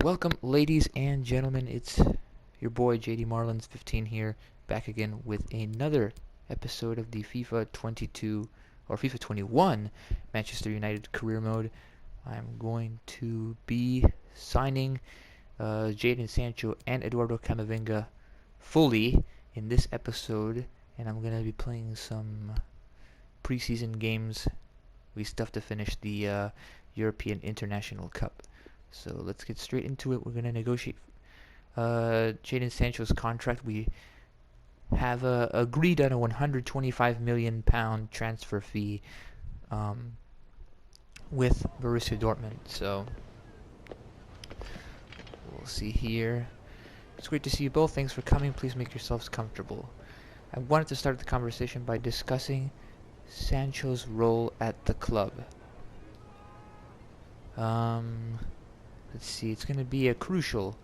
Welcome, ladies and gentlemen. It's your boy JD Marlins 15 here, back again with another episode of the FIFA 22 or FIFA 21 Manchester United career mode. I'm going to be signing Jadon Sancho and Eduardo Camavinga fully in this episode, and I'm going to be playing some preseason games. We still have to finish the European International Cup. So let's get straight into it. We're going to negotiate Jadon Sancho's contract. We have agreed on a £125 million transfer fee with Borussia Dortmund. So we'll see here. It's great to see you both. Thanks for coming. Please make yourselves comfortable. I wanted to start the conversation by discussing Sancho's role at the club. Let's see, it's going to be a crucial.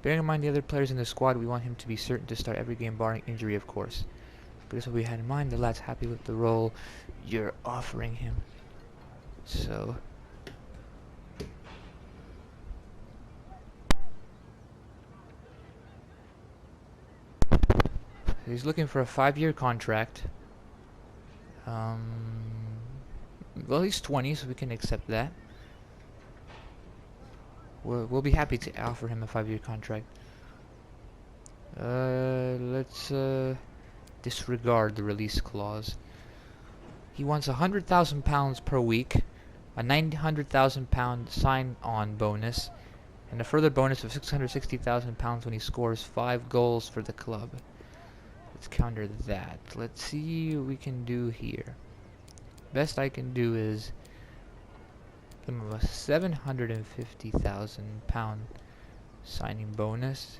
Bearing in mind the other players in the squad, we want him to be certain to start every game barring injury, of course. But that's what we had in mind. The lad's happy with the role you're offering him. So he's looking for a 5-year contract. Well, he's 20, so we can accept that. We'll be happy to offer him a 5-year contract. Let's disregard the release clause. He wants £100,000 per week, a £900,000 sign-on bonus, and a further bonus of £660,000 when he scores 5 goals for the club. Let's counter that. Let's see what we can do here. Best I can do is give him a £750,000 signing bonus,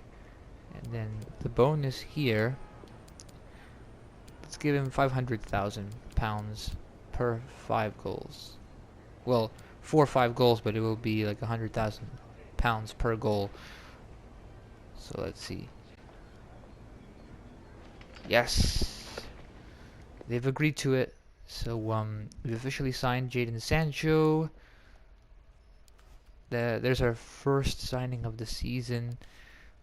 and then the bonus here, let's give him £500,000 per 5 goals. Well, for 5 goals, but it will be like £100,000 per goal. So let's see. Yes, they've agreed to it. So we've officially signed Jadon Sancho. There's our first signing of the season.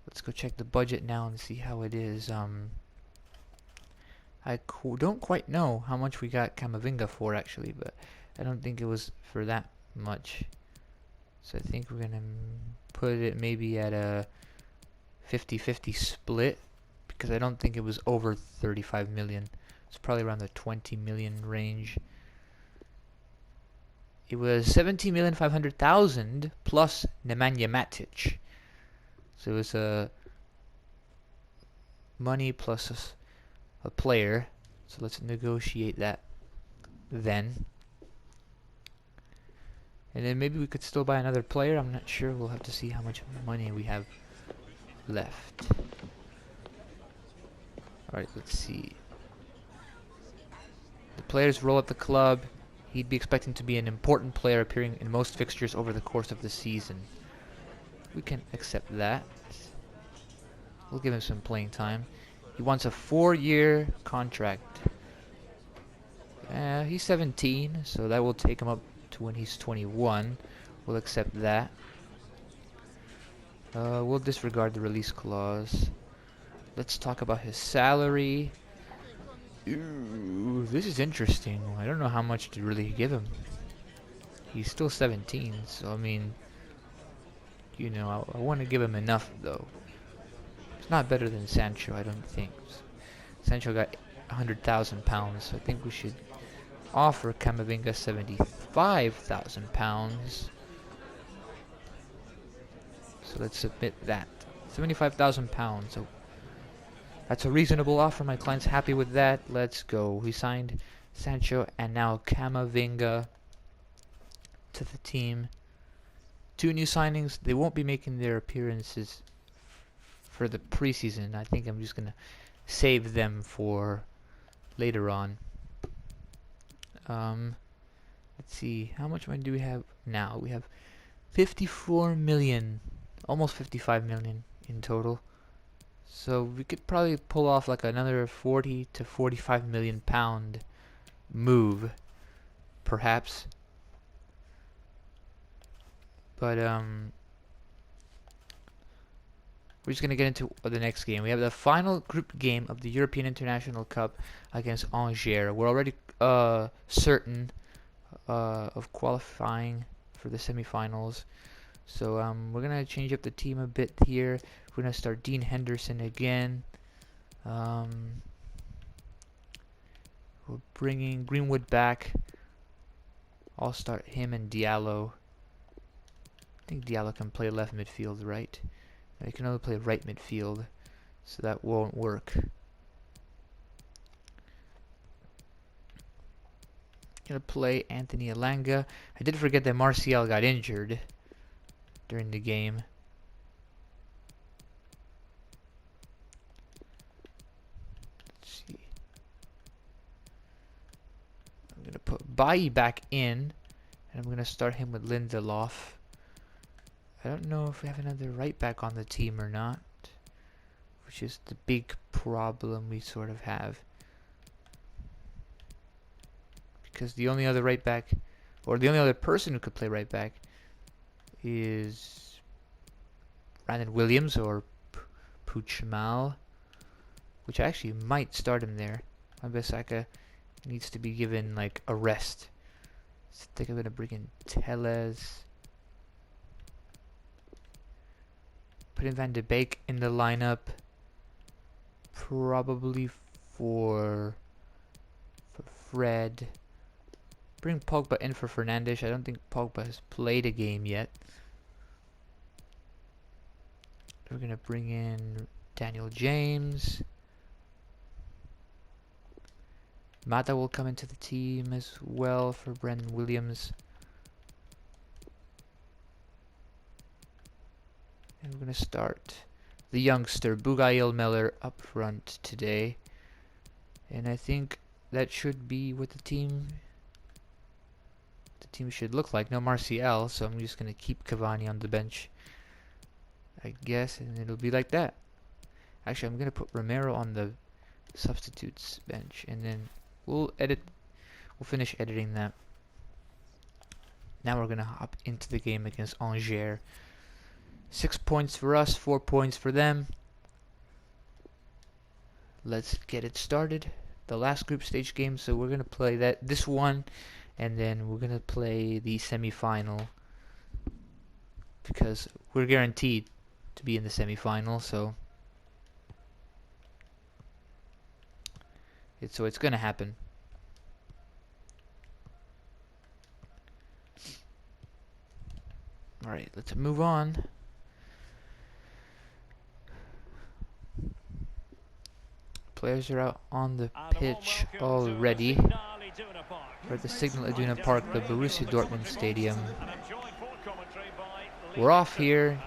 Let's go check the budget now and see how it is. I don't quite know how much we got Camavinga for, actually, but I don't think it was for that much. So I think we're going to put it maybe at a 50-50 split, because I don't think it was over 35 million. It's probably around the 20 million range. It was 17,500,000 plus Nemanja Matic. So it was money plus a player. So let's negotiate that then. And then maybe we could still buy another player. I'm not sure. We'll have to see how much money we have left. Alright, let's see. The player's role at the club. He'd be expecting to be an important player, appearing in most fixtures over the course of the season. We can accept that. We'll give him some playing time. He wants a 4-year contract. He's 17, so that will take him up to when he's 21. We'll accept that. We'll disregard the release clause. Let's talk about his salary. Ooh, this is interesting. I don't know how much to really give him. He's still 17, so I mean, you know, I want to give him enough, though. It's not better than Sancho, I don't think. Sancho got £100,000, so I think we should offer Camavinga £75,000. So let's submit that. £75,000. So that's a reasonable offer. My client's happy with that. Let's go. We signed Sancho and now Camavinga to the team. 2 new signings. They won't be making their appearances for the preseason. I think I'm just going to save them for later on. Let's see. How much money do we have now? We have 54 million. Almost 55 million in total. So we could probably pull off like another 40 to 45 million pound move, perhaps. But we're just going to get into the next game. We have the final group game of the European International Cup against Angers. We're already certain of qualifying for the semifinals. So we're going to change up the team a bit here. We're going to start Dean Henderson again. We're bringing Greenwood back. I'll start him and Diallo. I think Diallo can play left midfield, right? He can only play right midfield, so that won't work. Gonna play Anthony Elanga. I did forget that Martial got injured during the game. Let's see. I'm gonna put Bailly back in, and I'm gonna start him with Lindelof. I don't know if we have another right back on the team or not, which is the big problem we sort of have. Because the only other right back, or the only other person who could play right back, is Brandon Williams or Puigmal, which I actually might start him there. Wan-Bissaka needs to be given like a rest. So I think I'm gonna bring in Telles. Put in Van de Beek in the lineup, probably for Fred. Bring Pogba in for Fernandes. I don't think Pogba has played a game yet. We're gonna bring in Daniel James. Mata will come into the team as well for Brandon Williams. And we're going to start the youngster, Bugail Meller, up front today. And I think that should be what the team should look like. No Martial, so I'm just going to keep Cavani on the bench, I guess, and it'll be like that. Actually, I'm going to put Romero on the substitutes bench, and then we'll finish editing that. Now we're going to hop into the game against Angers. 6 points for us, 4 points for them. Let's get it started. The last group stage game, so we're gonna play this one, and then we're gonna play the semi-final because we're guaranteed to be in the semi-final. So it's gonna happen. All right, let's move on. Players are out on the pitch already. We're at the Signal Iduna Park, the Borussia Dortmund Stadium. We're off here.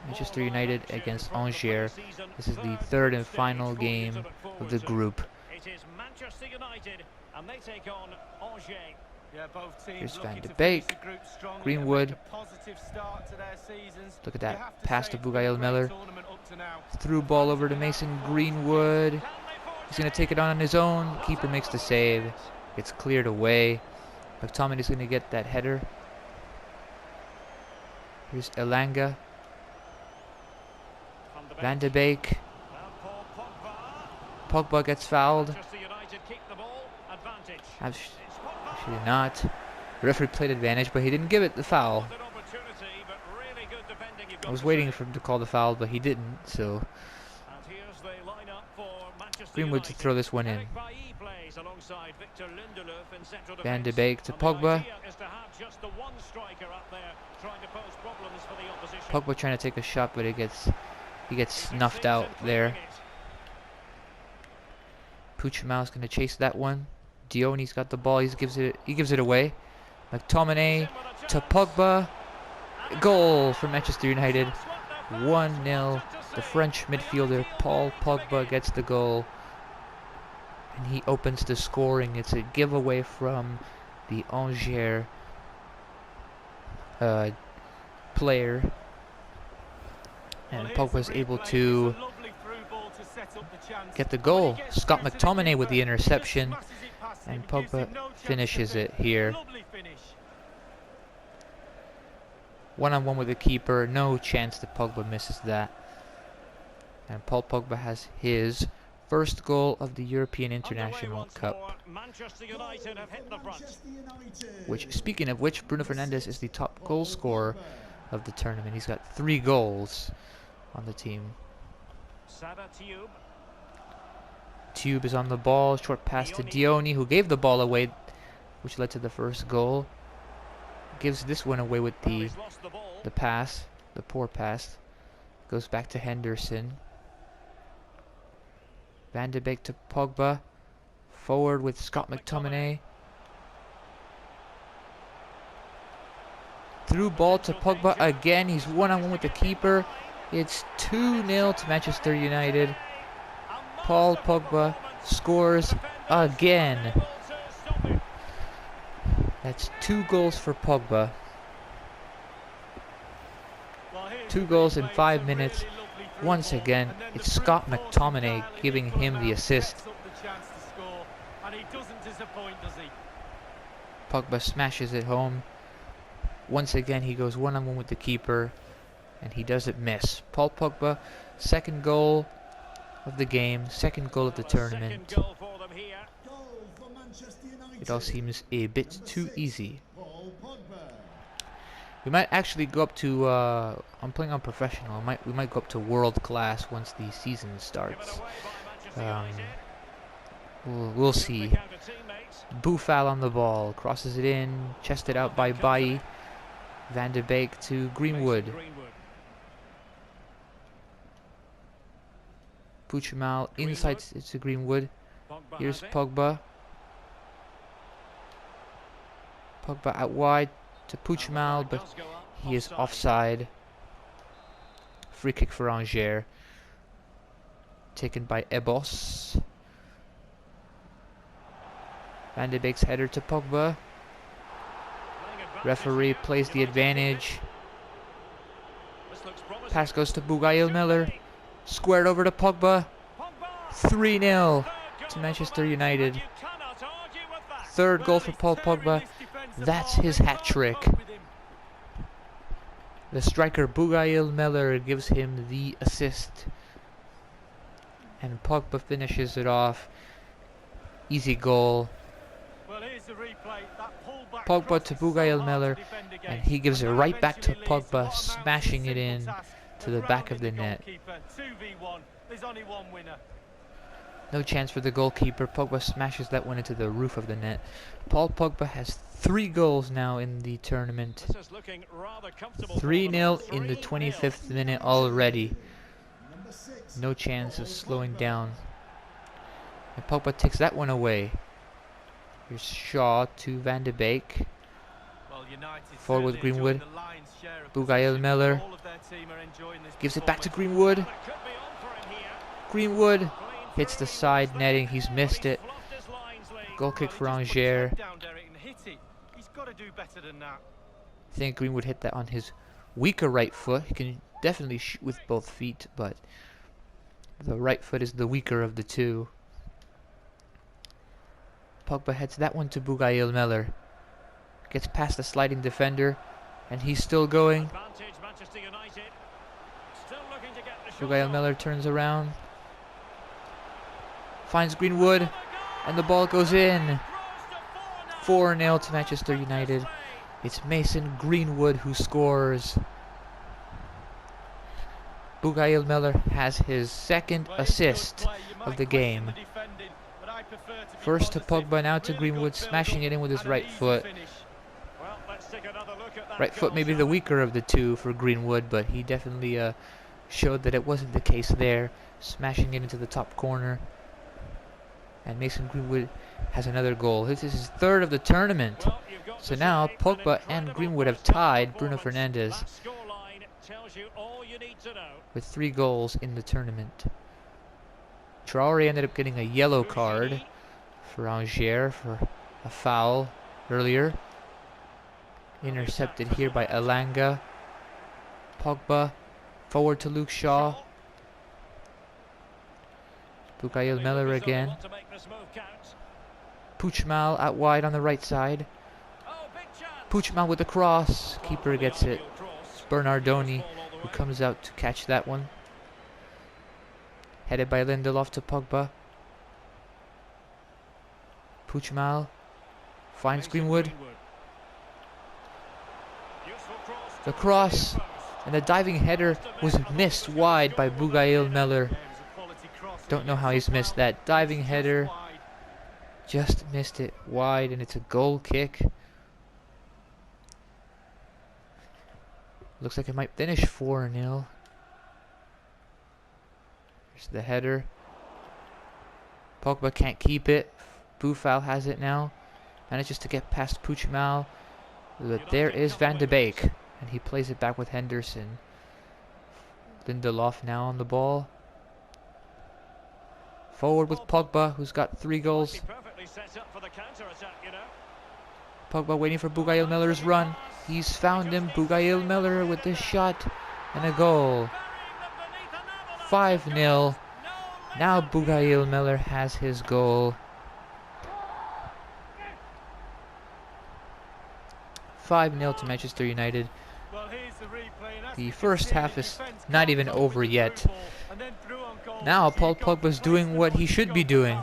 Manchester United against Angers. This is the third and final game of the group. Here's Van de Beek, Greenwood. Look at that pass to Bugail Meller. Through ball over to Mason Greenwood. He's going to take it on his own. Keeper makes the save. It's cleared away. McTominay is going to get that header. Here's Elanga. Van de Beek. Pogba gets fouled. Actually not. The referee played advantage, but he didn't give it the foul. I was waiting for him to call the foul, but he didn't, so Greenwood to throw this one in. Van de Beek to Pogba. Pogba trying to take a shot, but he gets snuffed out there. Puigmal's going to chase that one. Dione's got the ball. He gives it away. McTominay to Pogba. Goal for Manchester United. 1-0. The French midfielder Paul Pogba gets the goal, and he opens the scoring. It's a giveaway from the Angers player, and Pogba's able to get the goal. Scott McTominay with the interception, and Pogba finishes it here. One-on-one with the keeper. No chance that Pogba misses that. And Paul Pogba has his first goal of the European International Cup. Which, speaking of which, Bruno Fernandes is the top goal scorer of the tournament. He's got 3 goals on the team. Tube is on the ball. Short pass to Dione, who gave the ball away, which led to the first goal. Gives this one away with the pass, the poor pass. Goes back to Henderson. Van de Beek to Pogba. Forward with Scott McTominay. Through ball to Pogba again. He's one-on-one with the keeper. It's 2-0 to Manchester United. Paul Pogba scores again. That's 2 goals for Pogba. 2 goals in 5 minutes. Once again, it's Scott McTominay giving him the assist. Pogba smashes it home. Once again, he goes one-on-one with the keeper, and he doesn't miss. Paul Pogba, second goal of the game, second goal of the tournament. It all seems a bit too easy. We might actually go up to, I'm playing on professional, we might go up to world class once the season starts. We'll see. Boufal on the ball, crosses it in, chested out by Bailly. Van de Beek to Greenwood. Puigmal inside to Greenwood. Here's Pogba. Pogba out wide to Puigmal, but he is offside. Free kick for Angers. Taken by Ebos. Van de Beek's header to Pogba. Referee plays the advantage. Pass goes to Bugail Miller. Squared over to Pogba. 3-0 to Manchester United. Third goal for Paul Pogba. That's his hat trick. The striker Bugail Miller gives him the assist. And Pogba finishes it off. Easy goal. Pogba to Bugail Miller, and he gives it right back to Pogba, smashing it in to the back of the net. No chance for the goalkeeper. Pogba smashes that one into the roof of the net. Paul Pogba has 3 goals now in the tournament. 3-0 in the 25th minute already. No chance of slowing down. And Pogba takes that one away. Here's Shaw to Van de Beek. Forward with Greenwood. Bugail Miller gives it back to Greenwood. Greenwood hits the side netting. He's missed it. Goal kick for Angers. I think Greenwood hit that on his weaker right foot. He can definitely shoot with both feet, but the right foot is the weaker of the two. Pogba heads that one to Bugail Miller. Gets past the sliding defender, and he's still going. Bugail Miller turns around. Finds Greenwood, and the ball goes in. 4-0 to Manchester United. It's Mason Greenwood who scores. Bugail Miller has his second assist of the game. First to Pogba, now to Greenwood, smashing it in with his right foot. Right foot maybe the weaker of the two for Greenwood, but he definitely showed that it wasn't the case there. Smashing it into the top corner. And Mason Greenwood has another goal. This is his third of the tournament. So now Pogba and Greenwood have tied Bruno Fernandes with 3 goals in the tournament. Traore ended up getting a yellow card for Angers for a foul earlier. Intercepted here by Elanga. Pogba forward to Luke Shaw. Bugail Miller again. Puigmal out wide on the right side. Puigmal with the cross. Keeper gets it. It's Bernardoni who comes out to catch that one. Headed by Lindelof to Pogba. Puigmal finds Greenwood. The cross and the diving header was missed wide by Bugail Miller. Don't know how he's missed that diving header. Just missed it wide, and it's a goal kick. Looks like it might finish 4-0. Here's the header. Pogba can't keep it. Boufal has it now. Manages to get past Puigmal. But there is Van de Beek. And he plays it back with Henderson. Lindelof now on the ball. Forward with Pogba, who's got 3 goals. Pogba waiting for Bugail Miller's run. He's found him. Bugail Miller with this shot and a goal. 5-0. Now Bugail Miller has his goal. 5-0 to Manchester United. The first half is not even over yet. Now Paul Pogba's doing what he should be doing.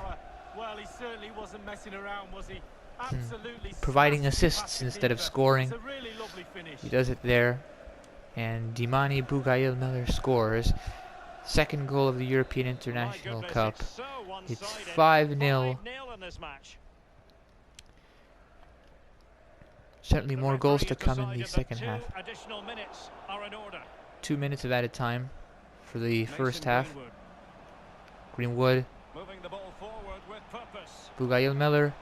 Providing assists instead of scoring. He does it there. And Dimani Bugail Miller scores. Second goal of the European International Cup. It's 5-0. Certainly more goals to come in the second half. 2 minutes of added time for the first half. Greenwood. Bugail Miller.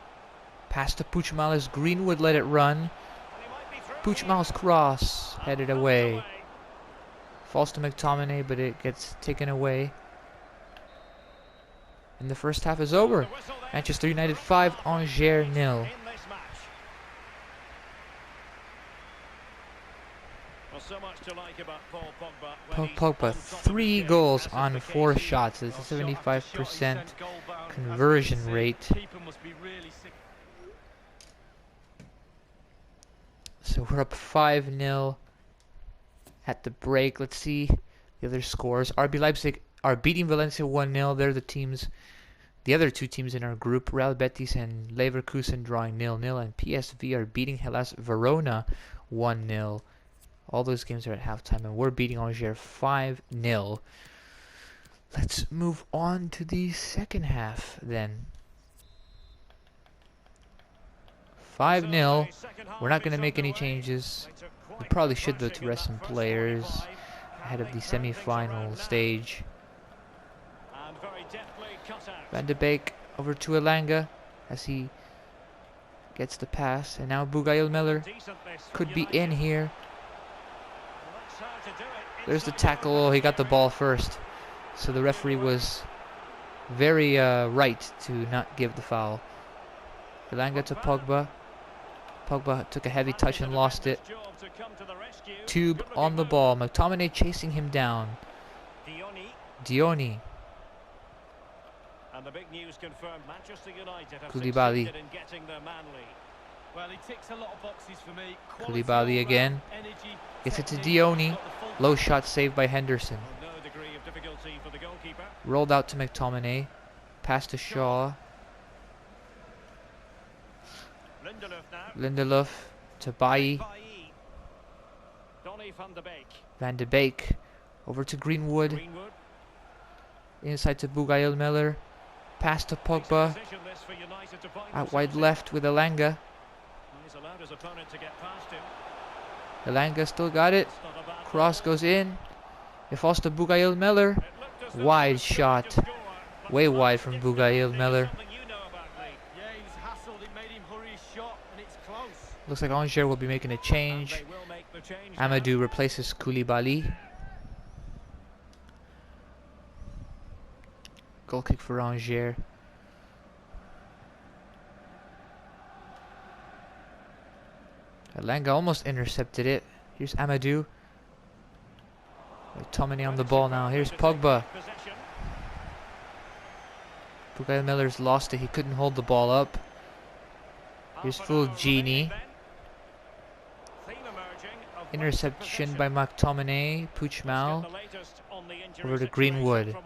Pass to Puigmal as Greenwood let it run. Puigmal's cross headed away. Falls to McTominay, but it gets taken away. And the first half is over. Manchester United 5, Angers 0. Paul Pogba, 3 goals on 4 shots. It's a 75% conversion rate. So we're up 5-0 at the break. Let's see the other scores. RB Leipzig are beating Valencia 1-0. They're the other 2 teams in our group. Real Betis and Leverkusen drawing 0-0, and PSV are beating Hellas Verona 1-0. All those games are at halftime, and we're beating Angers 5-0. Let's move on to the second half then. 5-0. We're not going to make any changes. We probably should, though, to rest some players ahead of the semi-final stage. Van de Beek over to Elanga as he gets the pass. And now Bugail Miller could be in here. There's the tackle. Oh, he got the ball first. So the referee was very right to not give the foul. Elanga to Pogba. Pogba took a heavy touch and lost it. Tube on the ball. McTominay chasing him down. Dioni. And the big news confirmed, Manchester United have succeeded in getting their man lead. Well, he ticks a lot of boxes for me. Koulibaly again. Gets it to Dioni. Low shot saved by Henderson. Rolled out to McTominay. Pass to Shaw. Lindelof to Bailly. Van de Beek over to Greenwood. Inside to Bugail Miller. Pass to Pogba. Out wide left with Elanga. Elanga still got it. Cross goes in. It falls to Bugail Miller. Wide shot. Way wide from Bugail Miller. Looks like Angers will be making a change. Amadou replaces Koulibaly. Goal kick for Angers. Elanga almost intercepted it. Here's Amadou. McTominay on the ball now. Here's Pogba. Bugail Miller's lost it. He couldn't hold the ball up. Here's Fulgini. Interception by McTominay. Puigmal. Over to Greenwood.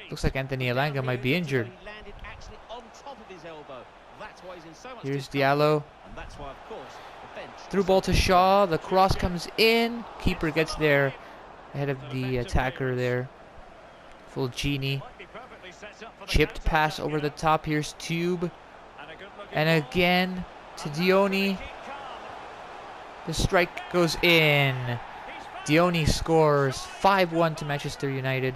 Looks like Anthony Elanga might be injured. Here's Diallo. Through ball to Shaw. The cross comes in. Keeper gets there ahead of the attacker there. Full genie. Chipped pass over the top. Here's Tube. And again to Dioni. The strike goes in. Dioni scores 5-1 to Manchester United.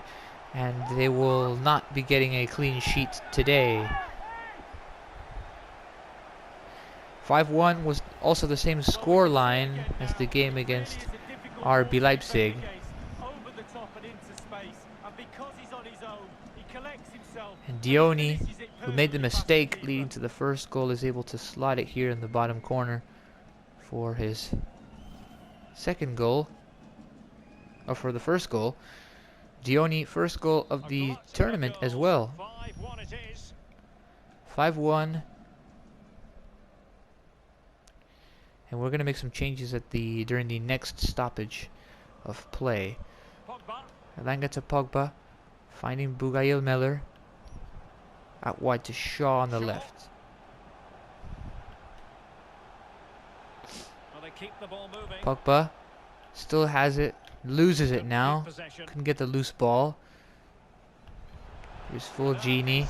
And they will not be getting a clean sheet today. 5-1 was also the same score line as the game against RB Leipzig. And Dioni, who made the mistake leading to the first goal, is able to slot it here in the bottom corner for his second goal. Or for the first goal. Dioni, first goal of the tournament as well. 5-1. And we're going to make some changes at during the next stoppage of play. Elanga to Pogba. Finding Bugail Miller. Out wide to Shaw on the left. Pogba still has it. Loses it now. Couldn't get the loose ball. Here's full genie.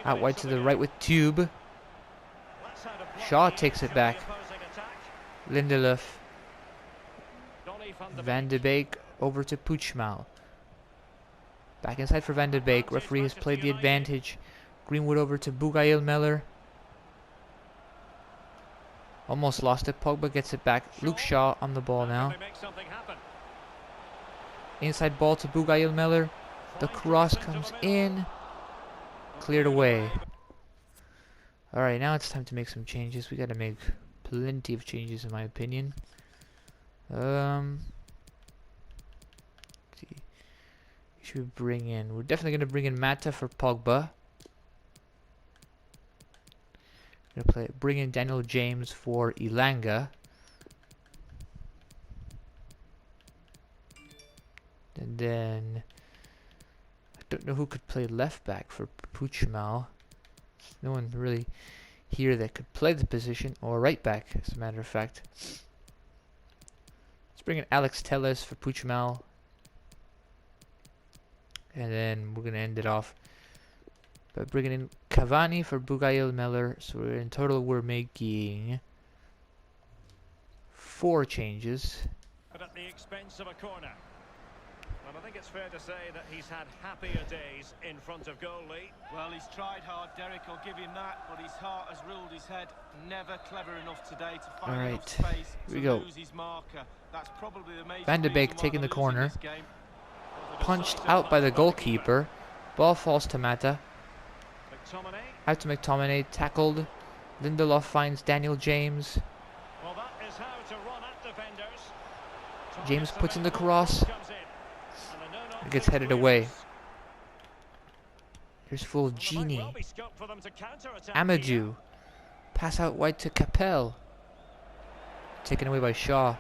Out wide to the right with Tube. Shaw takes it back. Lindelöf. Van de Beek over to Puchmal. Back inside for Van de Beek. Referee has played the advantage. Greenwood over to Bugail Miller. Almost lost it. Pogba gets it back. Luke Shaw on the ball now. Inside ball to Bugail Miller. The cross comes in. Cleared away. Alright, now it's time to make some changes. We gotta make plenty of changes in my opinion. See. Should we bring in? We're definitely gonna bring in Mata for Pogba. Bring in Daniel James for Elanga. And then I don't know who could play left back for Puchmal. No one really here that could play the position, or right back as a matter of fact. Let's bring in Alex Telles for Puchmal. And then we're going to end it off by bringing in Cavani for Bugail Miller. So in total we're making 4 changes. But at the expense of a corner. And I think it's fair to say that he's had happier days in front of goal, Lee. Well, he's tried hard, Derek, I'll give him that, but his heart has ruled his head. Never clever enough today to find enough space to lose his marker. That's probably the major Van de Beek taking the corner. Punched out by the goalkeeper. Ball falls to Mata. Out to McTominay, tackled. Lindelof finds Daniel James. Well, that is how to run at defenders. James puts in the cross. It gets headed away. Here's full genie. Amadou. Pass out wide to Capel. Taken away by Shaw.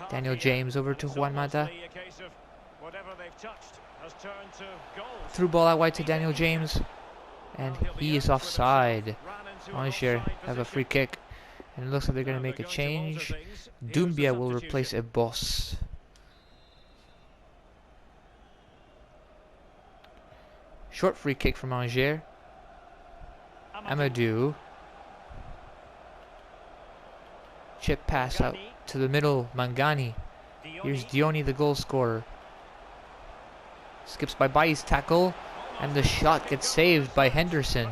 Daniel James over to Juan Mata. Through ball out wide to Daniel James. And he is offside. Angers have a free kick. And it looks like they're going to make a change. Doumbia will replace Ebos. Short free kick from Angers. Amadou. Chip pass out to the middle. Mangani. Here's Dioni, the goal scorer. Skips by Bailly's tackle. And the shot gets saved by Henderson.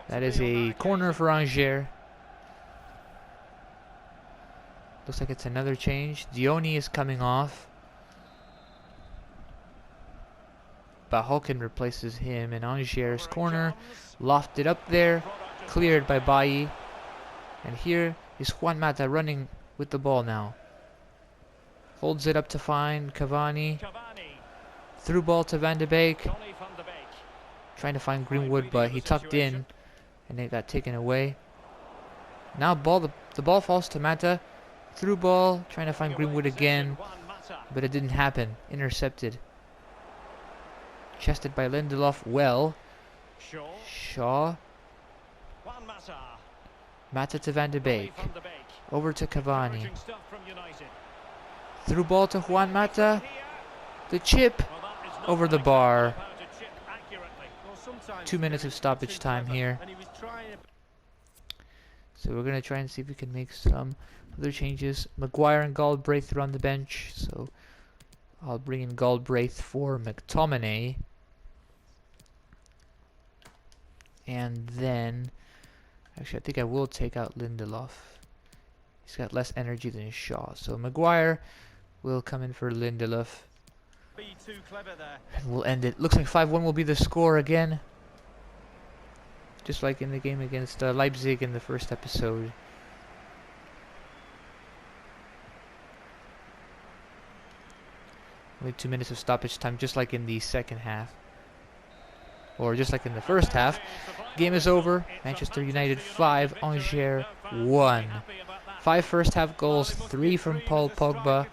That is a corner for Angers. Looks like it's another change. Dioni is coming off. Bahoken replaces him in Angers' corner. Lofted up there. Cleared by Bailly. And here is Juan Mata running with the ball now. Holds it up to find Cavani. Through ball to Van de Beek. Trying to find Greenwood, but he tucked in. And it got taken away. Now the ball falls to Mata. Through ball, trying to find Greenwood again, but it didn't happen. Intercepted. Chested by Lindelof. Well. Shaw. Mata to Van de Beek. Over to Cavani. Through ball to Juan Mata. The chip over the bar. 2 minutes of stoppage time here. So we're going to try and see if we can make some other changes. Maguire and Galbraith are on the bench. So I'll bring in Galbraith for McTominay. And then, actually I think I will take out Lindelof. He's got less energy than Shaw. So Maguire will come in for Lindelof. And we'll end it. Looks like 5-1 will be the score again. Just like in the game against Leipzig in the first episode. Only 2 minutes of stoppage time, just like in the second half. Or just like in the first half. Game is over. Manchester United 5, Angers 1. 5 first half goals, 3 from Paul Pogba.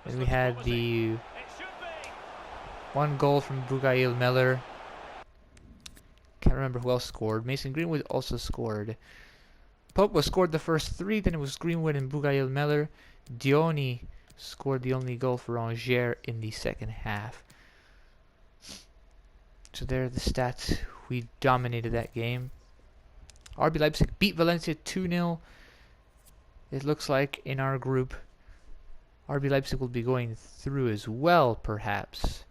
And we had the 1 goal from Bugail Meller. Can't remember who else scored. Mason Greenwood also scored. Pogba scored the first 3, then it was Greenwood and Bugail Meller. Dioni scored the only goal for Angers in the second half. So there are the stats. We dominated that game. RB Leipzig beat Valencia 2-0. It looks like in our group, RB Leipzig will be going through as well, perhaps.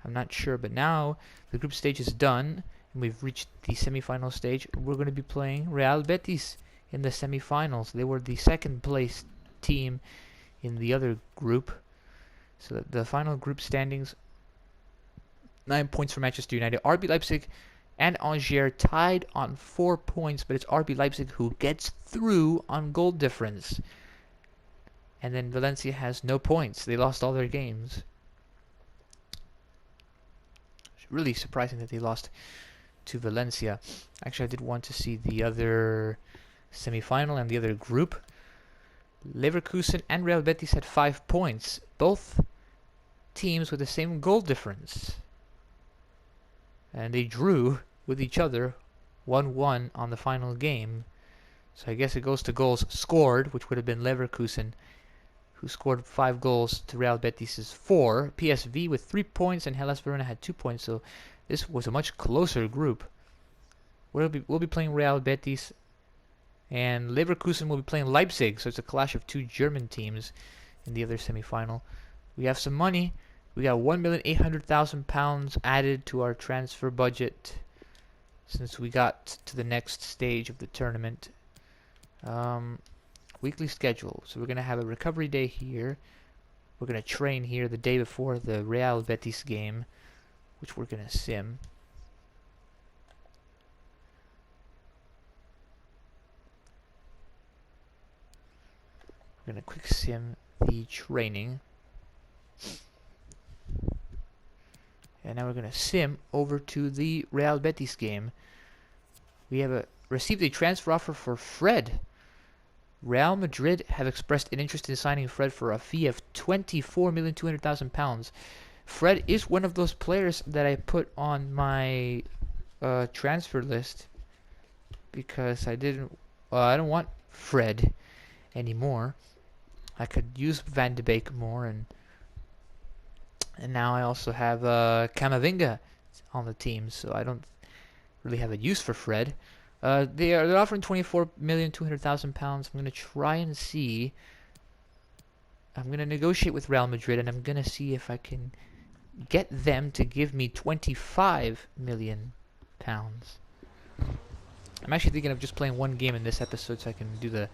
I'm not sure, but now the group stage is done, and we've reached the semi-final stage. We're going to be playing Real Betis in the semi-finals. They were the second place team in the other group. So the final group standings, 9 points for Manchester United. RB Leipzig and Angers tied on 4 points, but it's RB Leipzig who gets through on goal difference. And then Valencia has no points. They lost all their games. It's really surprising that they lost to Valencia. Actually, I did want to see the other semi-final and the other group. Leverkusen and Real Betis had 5 points. Both teams with the same goal difference. And they drew with each other 1-1 on the final game. So I guess it goes to goals scored, which would have been Leverkusen, who scored 5 goals to Real Betis' 4. PSV with 3 points and Hellas Verona had 2 points. So this was a much closer group. We'll be playing Real Betis, and Leverkusen will be playing Leipzig. So it's a clash of 2 German teams in the other semi-final. We have some money. We got £1,800,000 added to our transfer budget since we got to the next stage of the tournament. Weekly schedule. So we're going to have a recovery day here. We're going to train here the day before the Real Betis game, which we're going to sim. We're going to quick sim the training. And now we're going to sim over to the Real Betis game. We have received a transfer offer for Fred. Real Madrid have expressed an interest in signing Fred for a fee of £24,200,000. Fred is one of those players that I put on my transfer list because I don't want Fred anymore. I could use Van de Beek more, and now I also have Camavinga on the team, so I don't really have a use for Fred. They're offering £24,200,000. I'm going to try and see. I'm going to negotiate with Real Madrid, and I'm going to see if I can get them to give me £25 million. I'm actually thinking of just playing one game in this episode so I can do the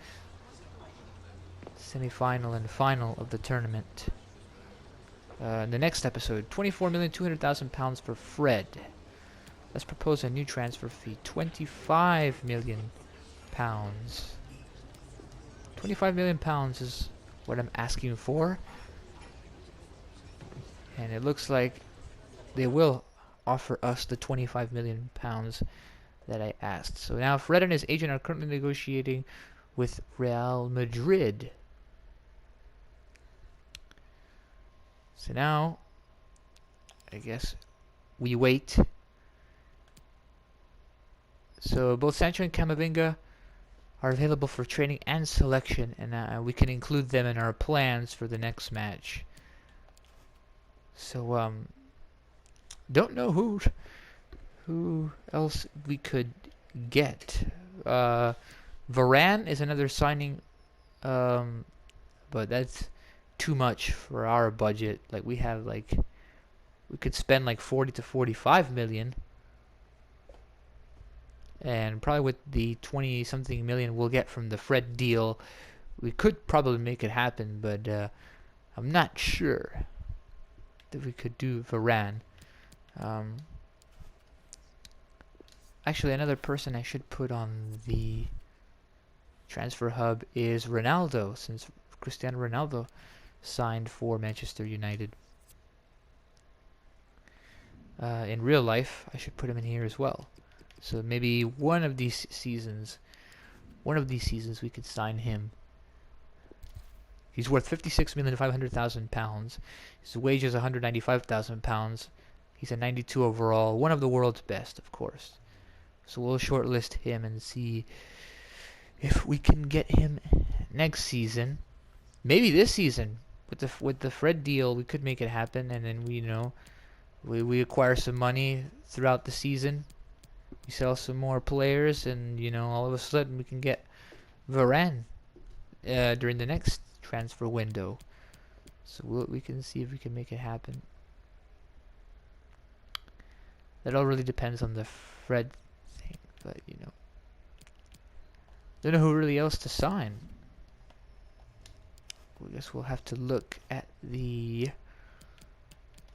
semi-final and final of the tournament. The next episode, £24,200,000 for Fred. Let's propose a new transfer fee, £25 million. £25 million is what I'm asking for. And it looks like they will offer us the £25 million that I asked. So now Fred and his agent are currently negotiating with Real Madrid. So now, I guess we wait. So both Sancho and Camavinga are available for training and selection, and we can include them in our plans for the next match. So don't know who else we could get. Varane is another signing, but that's too much for our budget. Like we could spend like 40 to 45 million. And probably with the 20 something million we'll get from the Fred deal, we could probably make it happen, but I'm not sure that we could do Varane. Actually, another person I should put on the transfer hub is Ronaldo, since Cristiano Ronaldo signed for Manchester United. In real life, I should put him in here as well. So maybe one of these seasons we could sign him. He's worth £56,500,000. His wage is £195,000. He's a 92 overall, one of the world's best, of course. So we'll shortlist him and see if we can get him next season. Maybe this season with the Fred deal, we could make it happen, and then we acquire some money throughout the season. We sell some more players, and all of a sudden we can get Varane during the next transfer window. So we can see if we can make it happen. That all really depends on the Fred thing, but don't know who really else to sign. I guess we'll have to look at the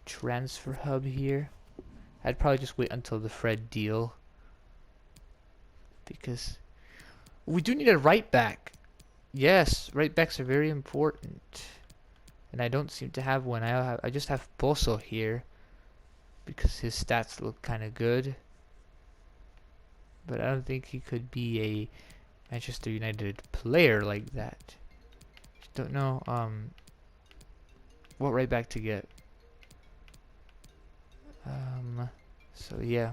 transfer hub here. I'd probably just wait until the Fred deal, because we do need a right back. Yes, right backs are very important, and I don't seem to have one. I just have Pozo here because his stats look kind of good, but I don't think he could be a Manchester United player like that. Just don't know what right back to get. So yeah.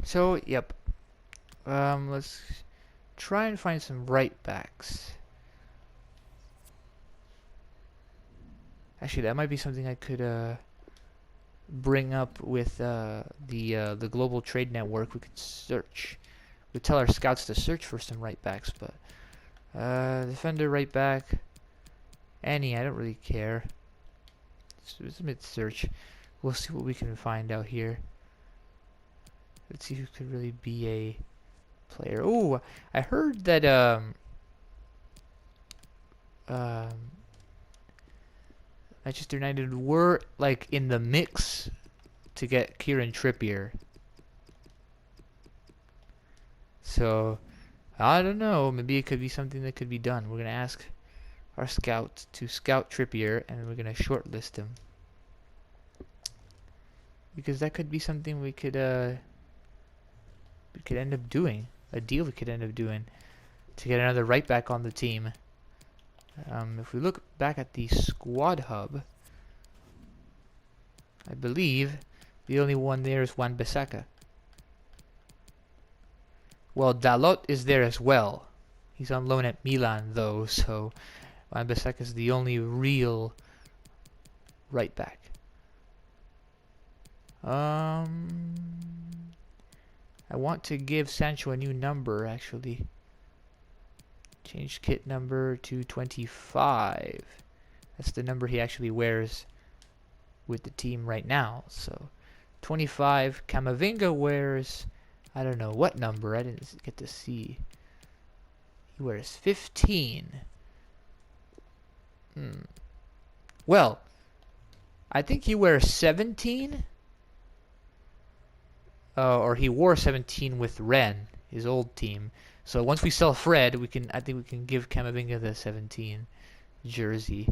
So yep. Let's try and find some right backs. Actually, that might be something I could bring up with the global trade network. We could search. We tell our scouts to search for some right backs, but defender, right back, any. I don't really care. Submit search. We'll see what we can find out here. Let's see who could really be a player. Oh, I heard that Manchester United were like in the mix to get Kieran Trippier. So I don't know. Maybe it could be something that could be done. We're gonna ask our scouts to scout Trippier, and we're gonna shortlist him, because that could be something we could end up doing. A deal we could end up doing to get another right back on the team. If we look back at the squad hub, I believe the only one there is Wan-Bissaka. Well, Dalot is there as well. He's on loan at Milan though, so Wan-Bissaka is the only real right back. I want to give Sancho a new number, actually. Change kit number to 25. That's the number he actually wears with the team right now. So 25. Camavinga wears, I don't know what number. I didn't get to see. He wears 15. Well, I think he wears 17. Or he wore 17 with Ren, his old team. So once we sell Fred, I think we can give Camavinga the 17. jersey.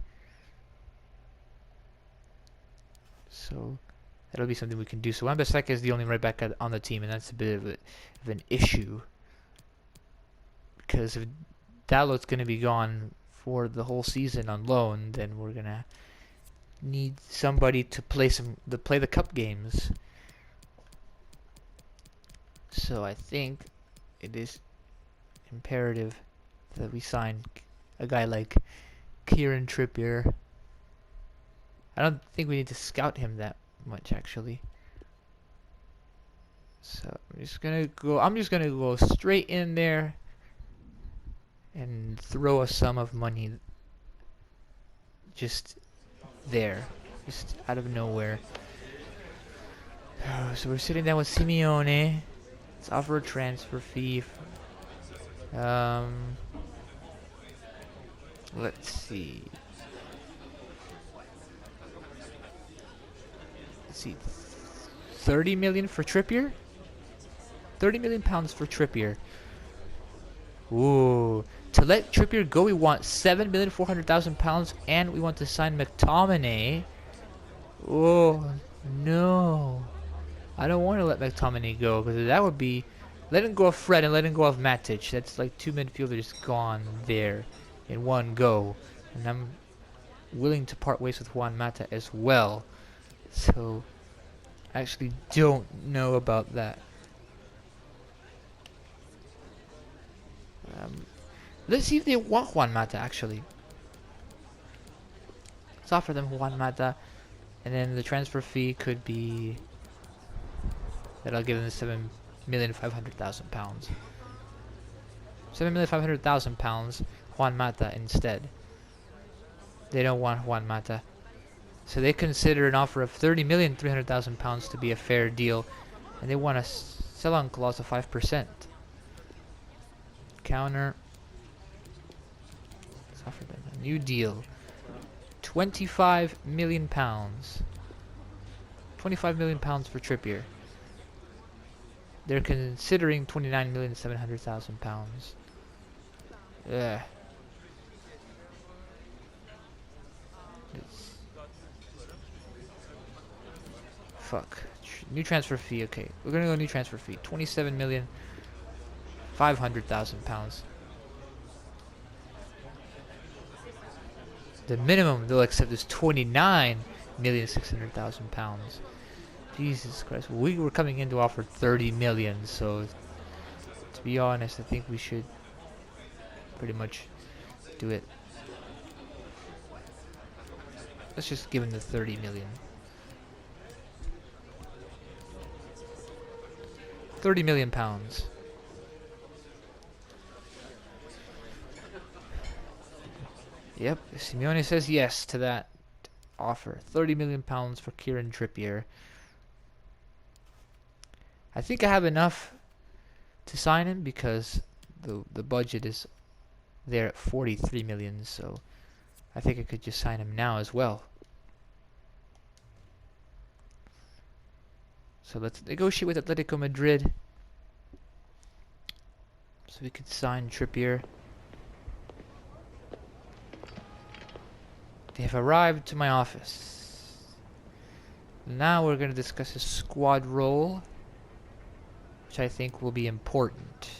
So that'll be something we can do. So Wan-Bissaka is the only right back on the team, and that's a bit of an issue. Because if Dalot's going to be gone for the whole season on loan, then we're going to need somebody to play the cup games. So I think it is imperative that we sign a guy like Kieran Trippier. I don't think we need to scout him that much, actually. So I'm just gonna go straight in there and throw a sum of money just there, just out of nowhere. So we're sitting down with Simeone. Let's offer a transfer fee. Let's see. Let's see. 30 million for Trippier? 30 million pounds for Trippier. Ooh. To let Trippier go, we want 7,400,000 pounds, and we want to sign McTominay. Oh, no. I don't want to let McTominay go, because that would be letting go of Fred and letting go of Matic. That's like two midfielders gone there in one go. And I'm willing to part ways with Juan Mata as well. So, I actually don't know about that. Let's see if they want Juan Mata, actually. Let's offer them Juan Mata. And then the transfer fee could be that I'll give them 7,500,000 pounds. 7,500,000 pounds, Juan Mata instead. They don't want Juan Mata. So they consider an offer of 30,300,000 pounds to be a fair deal. And they want a sell-on clause of 5%. Counter. Let's offer them a new deal. 25 million pounds. 25 million pounds for Trippier. They're considering 29,700,000 pounds. Ugh. Fuck. New transfer fee. Okay, we're gonna go new transfer fee. 27,500,000 pounds. The minimum they'll accept is 29,600,000 pounds. Jesus Christ. We were coming in to offer 30 million, so to be honest, I think we should pretty much do it. Let's just give him the 30 million. 30 million pounds. Yep, Simeone says yes to that offer. 30 million pounds for Kieran Trippier. I think I have enough to sign him because the budget is there at 43 million, so I think I could just sign him now as well. So let's negotiate with Atletico Madrid so we could sign Trippier. They have arrived to my office. Now we're going to discuss a squad role, which I think will be important.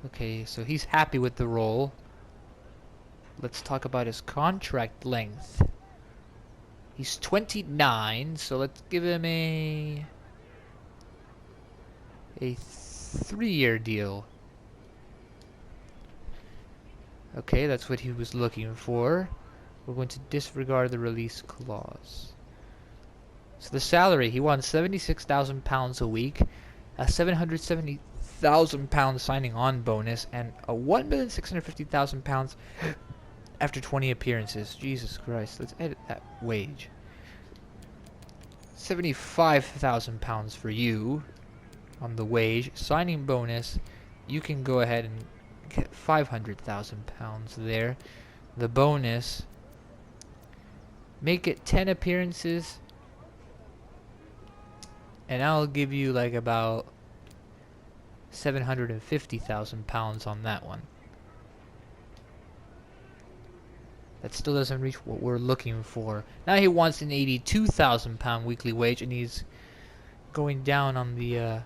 Okay, so he's happy with the role. Let's talk about his contract length. He's 29, so let's give him a 3-year deal. Okay, that's what he was looking for. We're going to disregard the release clause. So the salary, he wants £76,000 a week, a £770,000 signing on bonus, and a £1,650,000 after 20 appearances. Jesus Christ, let's edit that wage. £75,000 for you on the wage. Signing bonus, you can go ahead and get £500,000 there. The bonus, make it 10 appearances, and I'll give you like about £750,000 on that one. That still doesn't reach what we're looking for. Now he wants an £82,000 weekly wage, and he's going down on the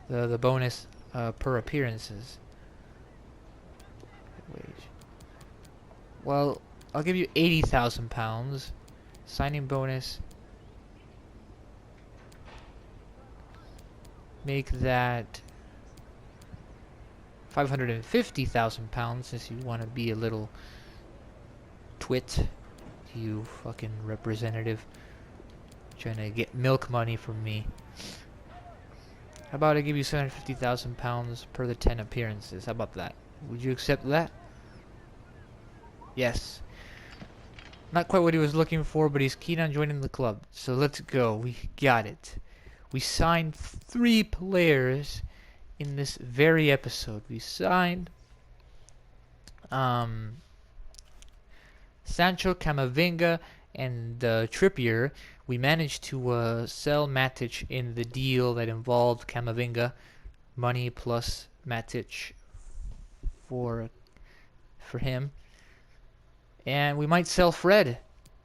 bonus per appearances wage. Well, I'll give you £80,000 signing bonus. Make that £550,000 since you want to be a little twit, you fucking representative, trying to get milk money from me. How about I give you £750,000 per the 10 appearances? How about that? Would you accept that? Yes. Not quite what he was looking for, but he's keen on joining the club. So let's go. We got it. We signed 3 players in this very episode. We signed Sancho, Camavinga, and Trippier. We managed to sell Matic in the deal that involved Camavinga, money plus Matic for him. And we might sell Fred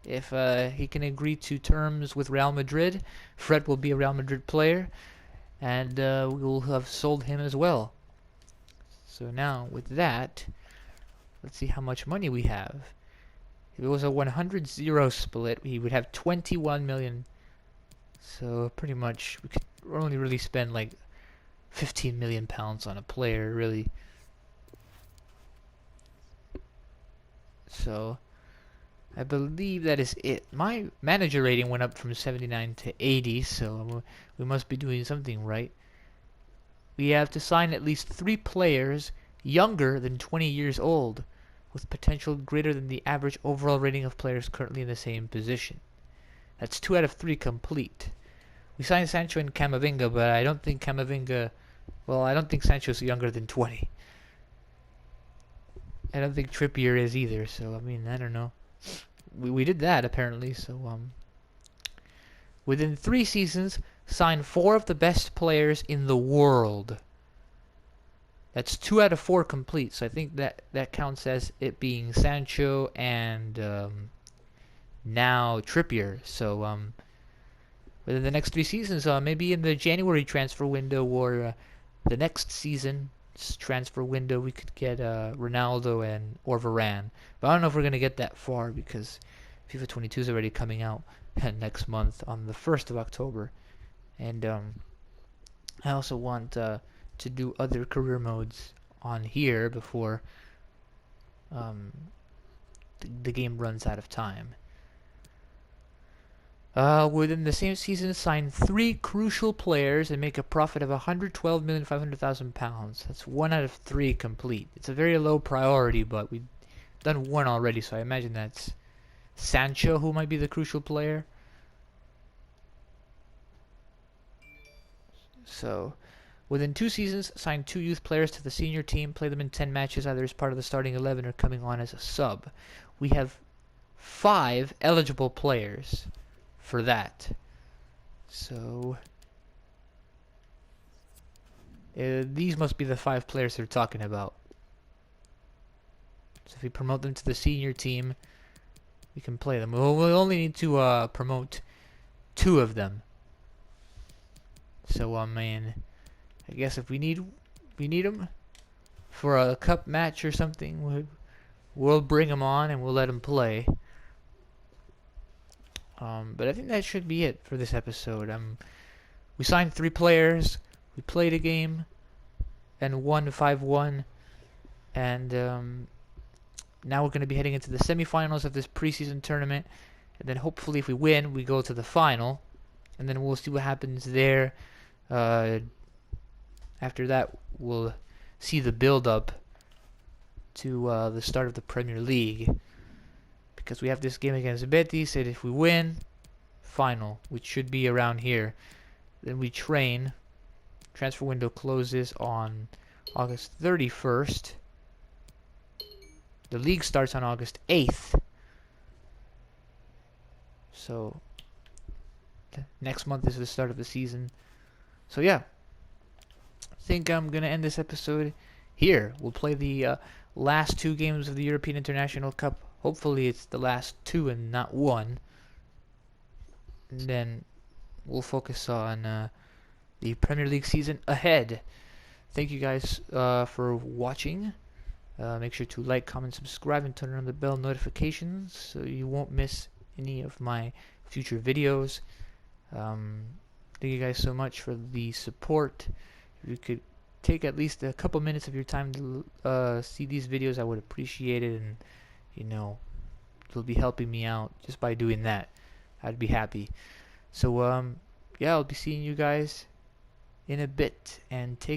if he can agree to terms with Real Madrid. Fred will be a Real Madrid player, and we will have sold him as well. So now with that, let's see how much money we have. If it was a 100-0 split, we would have 21 million. So pretty much we could only really spend like 15 million pounds on a player, really. So I believe that is it. My manager rating went up from 79 to 80, so we must be doing something right. We have to sign at least 3 players younger than 20 years old, with potential greater than the average overall rating of players currently in the same position. That's 2 out of 3 complete. We signed Sancho and Camavinga, but I don't think Camavinga... Well, I don't think Sancho's younger than 20. I don't think Trippier is either, so, I mean, I don't know. We did that, apparently, so, within 3 seasons, signed 4 of the best players in the world. That's 2 out of 4 complete, so I think that counts as it being Sancho and now Trippier. So within the next 3 seasons, maybe in the January transfer window or the next season's transfer window, we could get Ronaldo or Varane. But I don't know if we're going to get that far because FIFA 22 is already coming out next month on the 1st of October. And I also want to do other career modes on here before the game runs out of time. Within the same season, sign 3 crucial players and make a profit of £112,500,000. That's 1 out of 3 complete. It's a very low priority, but we've done 1 already, so I imagine that's Sancho who might be the crucial player. So, within 2 seasons, sign 2 youth players to the senior team, play them in 10 matches either as part of the starting 11 or coming on as a sub. We have 5 eligible players for that. So, these must be the 5 players they're talking about. So if we promote them to the senior team, we can play them. We'll only need to promote 2 of them. So, man, I guess if we need them for a cup match or something, we'll bring them on and we'll let them play. But I think that should be it for this episode. We signed 3 players, we played a game, and won 5-1. And now we're going to be heading into the semifinals of this preseason tournament. And then hopefully if we win, we go to the final. And then we'll see what happens there. After that, we'll see the build-up to the start of the Premier League. Because we have this game against Betis, and if we win, final, which should be around here. Then we train. Transfer window closes on August 31st. The league starts on August 8th. So, next month is the start of the season. So yeah, I think I'm going to end this episode here. We'll play the last 2 games of the European International Cup. Hopefully it's the last 2 and not 1. And then we'll focus on the Premier League season ahead. Thank you guys for watching. Make sure to like, comment, subscribe, and turn on the bell notifications so you won't miss any of my future videos. Thank you guys so much for the support. If you could take at least a couple minutes of your time to see these videos, I would appreciate it, and you know, you'll be helping me out just by doing that. I'd be happy. So yeah, I'll be seeing you guys in a bit, and take